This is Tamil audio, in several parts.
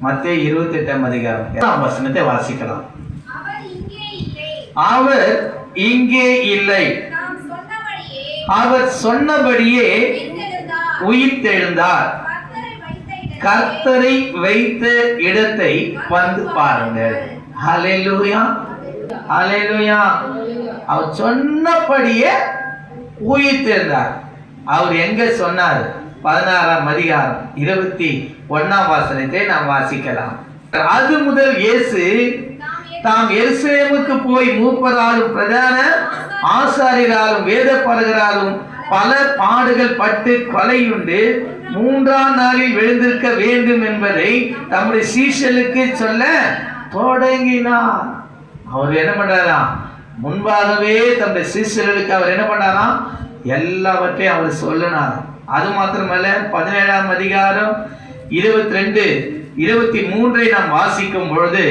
மத்தேயு 28ஆம் அதிகாரம் 7ஆம் வசனத்தை வாசிக்கலாம். அவர் இங்கே இல்லை, அவர் சொன்னபடியே உயிர்த்தெழுந்தார். கர்த்தரை வைத்த இடத்தை வந்து பாருங்கள். ஹல்லேலூயா, ஹல்லேலூயா. அவர் சொன்னபடியே உயிர்த்தெழுந்தார். அவர் எங்க சொன்னார்? 16ஆம் அதிகாரம் 21ஆம் வசனத்தை நாம் வாசிக்கலாம். அது முதல் இயேசு தாம் எருசலேமுக்கு போய் மூப்பராலும் பிரதான ஆசாரியராலும் வேதபாரகராலும் பல பாடுகள் பட்டு கொலையுண்டு 3ஆம் நாளில் எழுந்திருக்க வேண்டும் என்பதை தம்முடைய சீஷர்களுக்கு சொல்ல தொடங்கினார். அவர் என்ன பண்றாராம்? முன்பாகவே தம்முடைய சீஷர்களுக்கு அவர் என்ன பண்ணாராம்? எல்லாவற்றையும் அவர் சொல்லினார். அது மாத்திரமல்ல, 17ஆம் அதிகாரம் 22, 23 நாம் வாசிக்கும் பொழுது,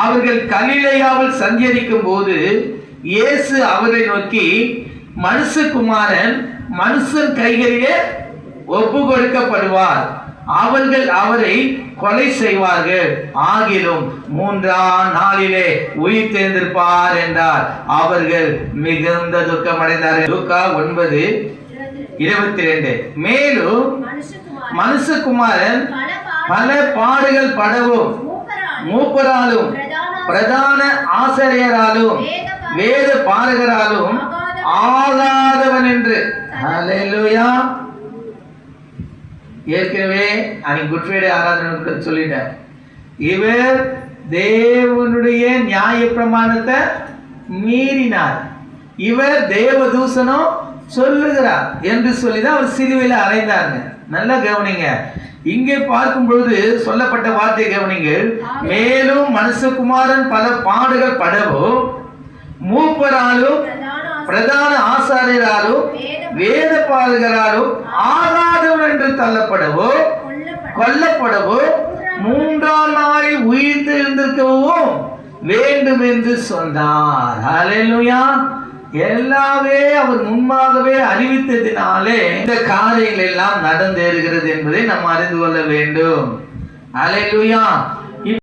அவர்கள் கலிலேயாவில் சஞ்சரிக்கும் போது இயேசு அவரை நோக்கி, மனுஷகுமாரன் மனுஷன் கைகளிலே ஒப்பு கொடுக்கப்படுவார், அவர்கள் அவரை கொலை செய்வார்கள், ஆகிலும் 3ஆம் நாளிலே உயிர் தேர்ந்திருப்பார் என்றார். அவர்கள் மிகுந்த துக்கம் அடைந்தார்கள். லூக்கா 9:22. மேலும் மனுஷகுமாரன் பல பாடுகள் படவும் மூப்பராலும் பிரதான ஆசாரியராலும் வேத பாரகராலும் ஆகாதவன் என்று. ஹல்லேலூயா. ஏற்கனவே அன்னைக்கு குட் ஃப்ரைடே ஆராதனை சொல்லிட்டேன். இவர் தேவனுடைய நியாய பிரமாணத்தை மீறினார், இவர் தேவதூஷணம் சொல்லுகிறார் என்று சொல்லிதான் அவர் சிலுவையில் அறைந்தாருங்க. நல்லா கவனிங்க. இங்கே பார்க்கும் பொழுது சொல்லப்பட்ட வார்த்தை கவனிங்க. மேலும் மனுஷகுமாரன் பல பாடுகள் படவும் மூப்பராலும் பிரதான ஆசாரியராலும் வேத பாரகராலும் ஆகாதவன் என்று தள்ளப்படவோ கொல்லப்படவோ 3ஆம் நாளில் உயிர்த்தெழுந்திருக்கவும் வேண்டும் என்று சொன்னார். ஹல்லேலூயா. எல்லாமே அவர் முன்பாகவே அறிவித்ததினாலே இந்த காரியங்கள் எல்லாம் நடந்தேறுகிறது என்பதை நாம் அறிந்து கொள்ள வேண்டும். ஹல்லேலூயா.